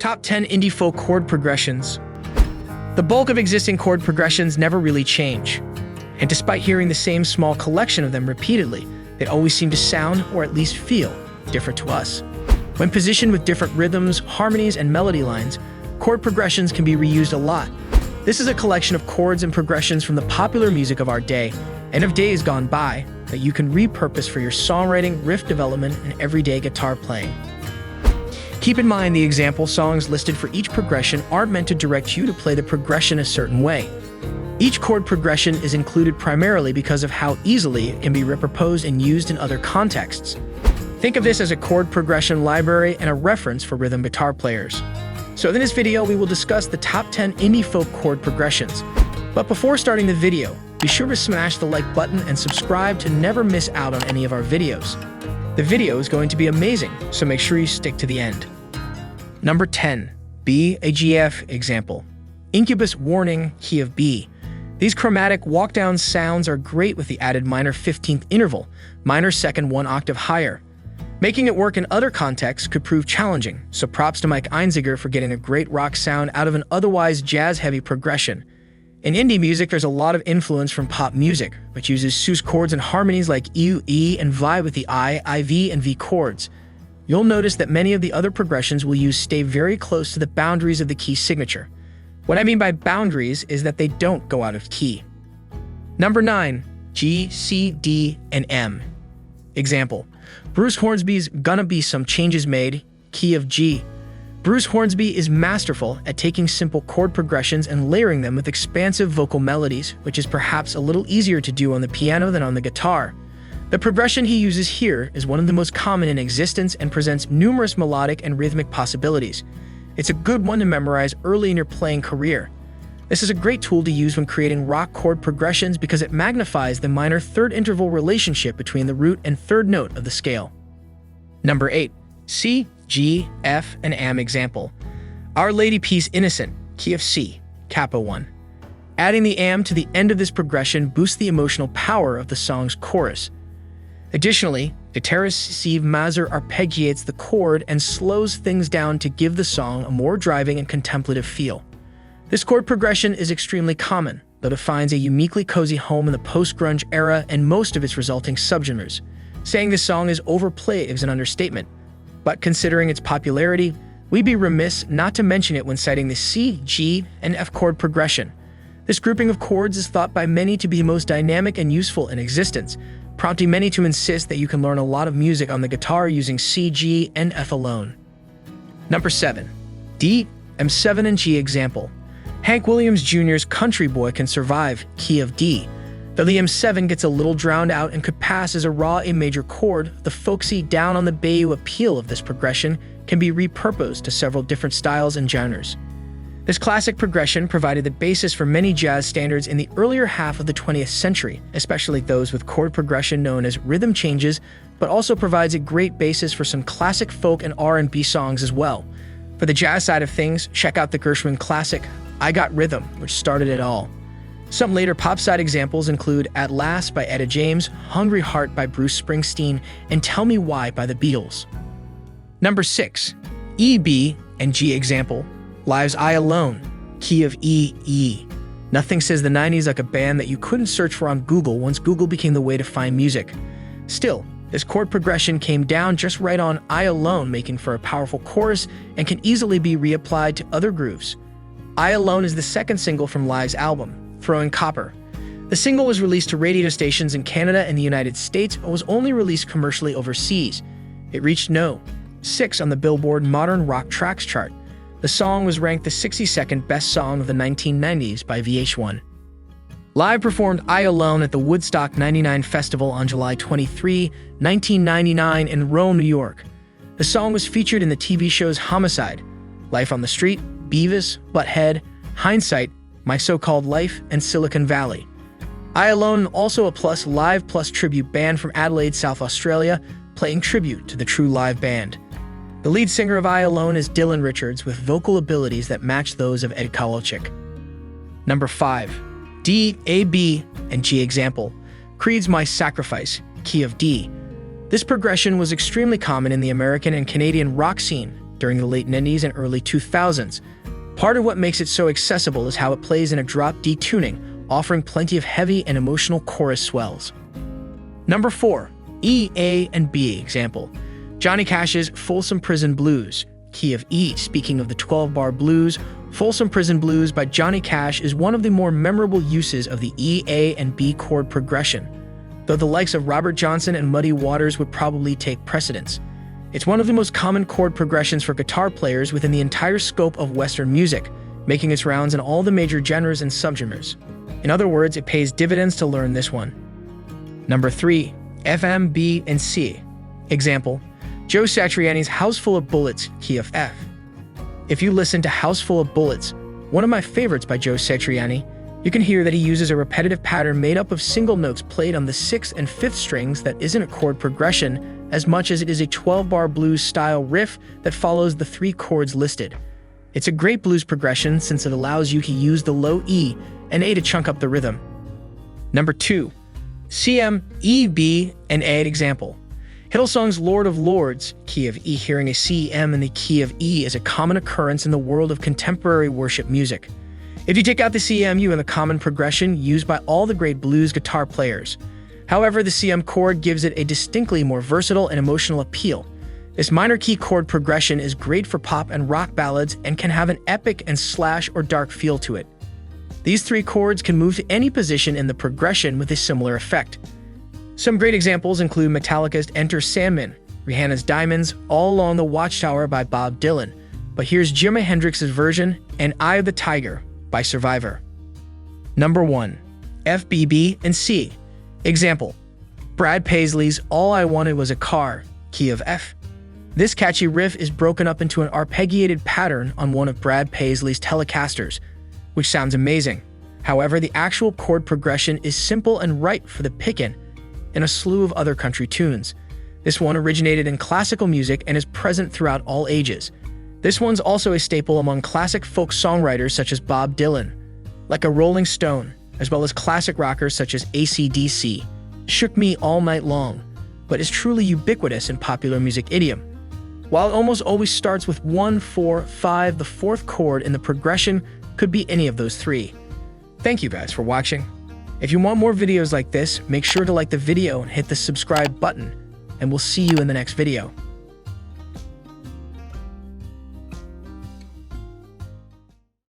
Top 10 indie folk chord progressions. The bulk of existing chord progressions never really change. And despite hearing the same small collection of them repeatedly, they always seem to sound, or at least feel, different to us. When positioned with different rhythms, harmonies, and melody lines, chord progressions can be reused a lot. This is a collection of chords and progressions from the popular music of our day, and of days gone by, that you can repurpose for your songwriting, riff development, and everyday guitar playing. Keep in mind the example songs listed for each progression aren't meant to direct you to play the progression a certain way. Each chord progression is included primarily because of how easily it can be repurposed and used in other contexts. Think of this as a chord progression library and a reference for rhythm guitar players. So in this video, we will discuss the top 10 indie folk chord progressions. But before starting the video, be sure to smash the like button and subscribe to never miss out on any of our videos. The video is going to be amazing, so make sure you stick to the end. Number 10. B, a G-F example. Incubus warning, key of B. These chromatic walk-down sounds are great with the added minor 15th interval, minor second 1 octave higher. Making it work in other contexts could prove challenging, so props to Mike Einziger for getting a great rock sound out of an otherwise jazz-heavy progression. In indie music, there's a lot of influence from pop music, which uses sus chords and harmonies like E, E, and Vi with the I, IV, and V chords. You'll notice that many of the other progressions we'll use stay very close to the boundaries of the key signature. What I mean by boundaries is that they don't go out of key. Number 9. G, C, D, and M. Example. Bruce Hornsby's Gonna Be Some Changes Made, key of G. Bruce Hornsby is masterful at taking simple chord progressions and layering them with expansive vocal melodies, which is perhaps a little easier to do on the piano than on the guitar. The progression he uses here is one of the most common in existence and presents numerous melodic and rhythmic possibilities. It's a good one to memorize early in your playing career. This is a great tool to use when creating rock chord progressions because it magnifies the minor third interval relationship between the root and third note of the scale. Number 8. C, G, F, and Am example. Our Lady Peace Innocent, key of C, capo 1. Adding the Am to the end of this progression boosts the emotional power of the song's chorus. Additionally, guitarist Steve Mazur arpeggiates the chord and slows things down to give the song a more driving and contemplative feel. This chord progression is extremely common, though it finds a uniquely cozy home in the post-grunge era and most of its resulting subgenres. Saying this song is overplayed is an understatement, but considering its popularity, we'd be remiss not to mention it when citing the C, G, and F chord progression. This grouping of chords is thought by many to be the most dynamic and useful in existence, prompting many to insist that you can learn a lot of music on the guitar using C, G, and F alone. Number 7. D, M7 and G example. Hank Williams Jr.'s Country Boy Can Survive, key of D. Though the M7 gets a little drowned out and could pass as a raw A major chord, the folksy down on the bayou appeal of this progression can be repurposed to several different styles and genres. This classic progression provided the basis for many jazz standards in the earlier half of the 20th century, especially those with chord progression known as rhythm changes, but also provides a great basis for some classic folk and R&B songs as well. For the jazz side of things, check out the Gershwin classic, I Got Rhythm, which started it all. Some later pop side examples include At Last by Etta James, Hungry Heart by Bruce Springsteen, and Tell Me Why by the Beatles. Number 6. E, B, and G example. Live's I Alone, key of E, E. Nothing says the 90s like a band that you couldn't search for on Google once Google became the way to find music. Still, this chord progression came down just right on I Alone, making for a powerful chorus and can easily be reapplied to other grooves. I Alone is the second single from Live's album, Throwing Copper. The single was released to radio stations in Canada and the United States, but was only released commercially overseas. It reached No. 6 on the Billboard Modern Rock Tracks chart. The song was ranked the 62nd best song of the 1990s by VH1. Live performed I Alone at the Woodstock 99 Festival on July 23, 1999 in Rome, New York. The song was featured in the TV shows Homicide, Life on the Street, Beavis, Butthead, Hindsight, My So-Called Life, and Silicon Valley. I Alone also a Plus Live Plus tribute band from Adelaide, South Australia, playing tribute to the true live band. The lead singer of I Alone is Dylan Richards with vocal abilities that match those of Ed Kowalczyk. Number 5. D, A, B, and G example. Creed's My Sacrifice, key of D. This progression was extremely common in the American and Canadian rock scene during the late 90s and early 2000s. Part of what makes it so accessible is how it plays in a drop D tuning, offering plenty of heavy and emotional chorus swells. Number 4. E, A, and B example. Johnny Cash's Folsom Prison Blues, key of E. Speaking of the 12-bar blues, Folsom Prison Blues by Johnny Cash is one of the more memorable uses of the E, A, and B chord progression, though the likes of Robert Johnson and Muddy Waters would probably take precedence. It's one of the most common chord progressions for guitar players within the entire scope of Western music, making its rounds in all the major genres and subgenres. In other words, it pays dividends to learn this one. Number 3. F, M, B, and C. Example, Joe Satriani's House Full of Bullets, key of F. If you listen to House Full of Bullets, one of my favorites by Joe Satriani, you can hear that he uses a repetitive pattern made up of single notes played on the 6th and 5th strings that isn't a chord progression as much as it is a 12-bar blues-style riff that follows the 3 chords listed. It's a great blues progression since it allows you to use the low E and A to chunk up the rhythm. Number 2. C, M, E, B, and A example. Hillsong's Lord of Lords, key of E. Hearing a C, M in the key of E is a common occurrence in the world of contemporary worship music. If you take out the CMU and the common progression used by all the great blues guitar players. However, the CM chord gives it a distinctly more versatile and emotional appeal. This minor key chord progression is great for pop and rock ballads and can have an epic and slash or dark feel to it. These 3 chords can move to any position in the progression with a similar effect. Some great examples include Metallica's Enter Sandman, Rihanna's Diamonds, All Along the Watchtower by Bob Dylan, but here's Jimi Hendrix's version, and Eye of the Tiger by Survivor. Number 1. F, B, B, and C. Example, Brad Paisley's All I Wanted Was a Car, key of F. This catchy riff is broken up into an arpeggiated pattern on one of Brad Paisley's Telecasters, which sounds amazing. However, the actual chord progression is simple and ripe for the pickin' in a slew of other country tunes. This one originated in classical music and is present throughout all ages. This one's also a staple among classic folk songwriters such as Bob Dylan, Like a Rolling Stone, as well as classic rockers such as AC/DC, Shook Me All Night Long, but is truly ubiquitous in popular music idiom. While it almost always starts with 1, 4, 5, the 4th chord in the progression could be any of those 3. Thank you guys for watching. If you want more videos like this, make sure to like the video and hit the subscribe button, and we'll see you in the next video.